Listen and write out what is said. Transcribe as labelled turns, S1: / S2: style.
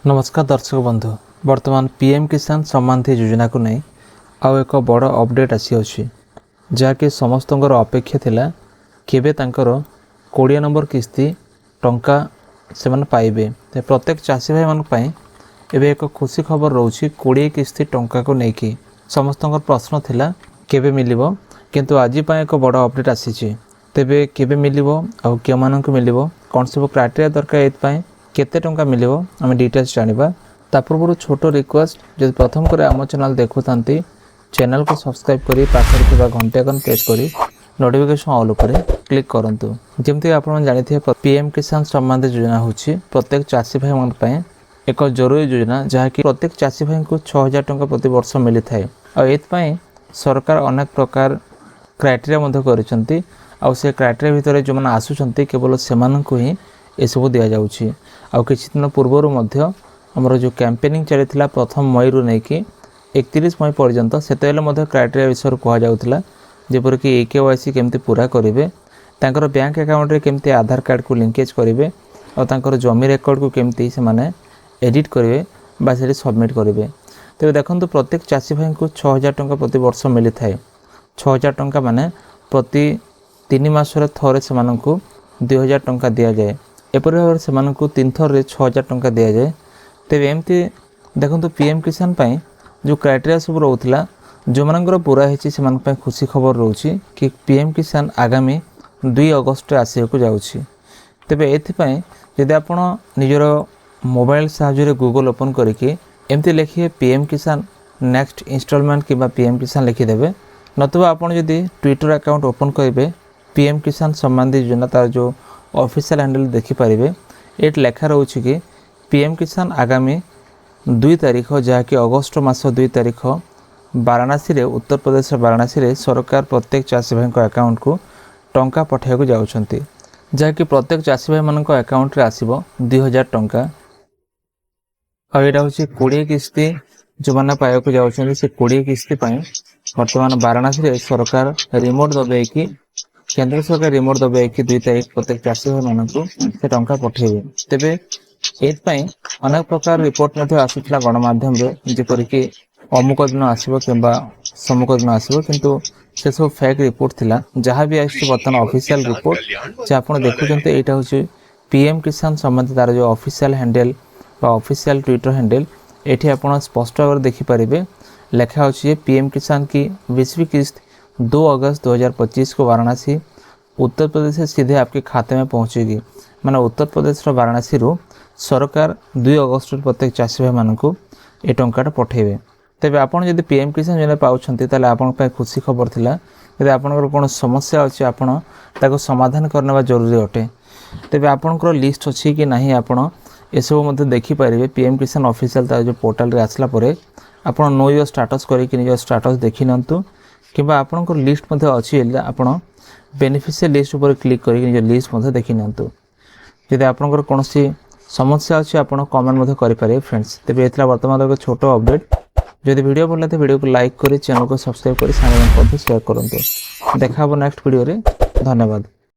S1: नमस्कार दर्शक बंधु वर्तमान पीएम किसान सम्मान निधि योजना को नहीं आउ एक बड़ अपडेट आसी अछि जहाँकि समस्त अपेक्षा थिला केबे तांकर 20 नंबर किस्ती टंका से माने पाइबे। प्रत्येक चाषी भाई मान पई एबे एक खुशी खबर रोची 20 किस्ती टंका को लेकिन समस्त प्रश्न थिला केबे मिलिबो, किंतु आज एक बड़ अपडेट आसी तेबे केबे मिलिबो आ के मानक मिलिबो कौन सब क्राइटेरिया दरकार एत केते टंका मिलिबो आम डिटेल्स जानिबा। ता पूर्व छोट रिक्वेस्ट जब प्रथम करे आम चैनल देखुतांती चैनल को सब्सक्राइब करी पाखर थिबा घंटा आइकन प्रेस करी नोटिफिकेशन ऑल पर क्लिक करंतु। जेमति आपण जानिथे पीएम किसान सम्मान निधि योजना होछि प्रत्येक चाषी भाई मन पय एक जरूरी योजना जहाँ कि प्रत्येक चाषी भाई को 6000 टंका प्रति वर्ष मिली थाए। आ एत पय सरकार अनेक प्रकार क्राइटेरिया मध्य करिसंती आ से क्राइटेरिया भितर जो माने आसुचंती केवल सेमानंकु ही ए सब दिया जाउछि। आ किछि दिन पूर्वर मध्य हमर जो कैंपेनिंग चलिथिला प्रथम मई रु नै कि 31 मई पर्यंत सेतेले मध्य क्राइटेरिया विषय कह जाउथिला जेपर कि केवाईसी केमती पूरा करिवे, तांकर बैंक अकाउंट रे केमती आधार कार्ड को लिंकेज करिवे और तांकर जमी रेकॉर्ड को केमती से माने एडिट करिवे बा से सबमिट करिवे। तो देखंतु प्रत्येक चाषी भाई को 6000 टंका प्रति वर्ष मिली थाए। 6000 टंका माने प्रति 3 मास रे थरे से मानकु 2000 टंका दिया जाए। एपरि भाव से मानकु 3 थर रे 6000 टंका दिया जाए। तेबे एमती देखंतु पीएम किसान पई जो क्राइटेरिया सब रहउथिला जो मानकर पूरा हेछि से मान पई खुशी खबर रहउछि कि पीएम किसान आगामी 2 अगस्त रे आसे को जाउछि। तेबे एथि पई यदि आपण निजर मोबाइल साहाय्य रे गूगल ओपन करके एमती लिखिए पीएम किसान नेक्स्ट इंस्टॉलमेंट किबा पीएम किसान लिखि देबे, नतुबा आपण यदि ट्विटर अकाउंट ओपन करिवे पीएम किसान सम्मान निधि योजना तार जो ऑफिशियल हैंडल देखि पारिबे। एट लेखा रहउछि कि पीएम किसान आगामी 2 तारिख जहाँ कि अगस्त मास 2 तारिख वाराणसी रे उत्तर प्रदेश वाराणसी रे सरकार प्रत्येक चाषी भाई अकाउंट को टंका पठाइବାକୁ जाउछंती, जहाँ कि प्रत्येक चाषी भाई मान अकाउंट रे आसीबो 2000 टंका। आ एटा होछि 20 किस्ती जो माने पाइବାକୁ जाउछंती से 20 किस्ती पई वर्तमान वाराणसी रे सरकार रिमोट दबे कि केंद्र सरकार रिमोट दबे कि 2 तारिख प्रत्येक चाषी भाई मानकु से टंका पठेबे। तेबे एत पई अनेक प्रकार रिपोर्ट मध्ये आसीथला गणमाध्यम रे जेपर कि अमुक दिन आसीबो किंबा समुक दिन आसीबो, किंतु से सब फेक रिपोर्ट थिला। जहाँ भी आसी वर्तमान ऑफिशियल रिपोर्ट जे आपण देखुचंते एटा होछि पीएम किसान सम्बन्धी तार जो ऑफिशियल हैंडल बा ऑफिशियल ट्विटर हैंडल एठी आपण स्पष्ट भाव देखि परिबे लेखा होछि पीएम किसान की 20वीं किस्त 2 अगस्त 2025 को वाराणसी उत्तर प्रदेश से सीधे आपके खाते में पहुंचेगी। माने उत्तर प्रदेश रो वाराणसी रो सरकार 2 अगस्त प्रत्येक चाषी भाई मानकु ए टंकाटा पठेबे। तेबे आपण यदि पीएम किसान योजना पाउछंती ताले आपण पे खुशी खबर थिला। यदि आपनकर कोन समस्या अछि आपण ताको समाधान करनवा जरूरी अटे। तेबे आपनकर लिस्ट अछि कि नाही आपण एसबो मध्ये देखि पारिबे पीएम किसान ऑफिशियल ता जो पोर्टल रे आसला परे आपण नो योर स्टेटस करी कि नियो स्टेटस देखि नंतु किबा आपनकर लिस्ट मध्ये अछि आपण बेनिफिशियल लिस्ट ऊपर क्लिक करी नियो लिस्ट मध्ये देखि नंतु। यदि आपनकर कोनसी समस्या अछि आपण कमेंट मध्ये करि पारे फ्रेंड्स। तेबे एतला वर्तमान एक छोटो अपडेट जदि वीडियो भल लागे वीडियो को लाइक करी चैनल को सब्सक्राइब करी सामने को शेयर करंतु। देखा नेक्स्ट वीडियो रे। धन्यवाद।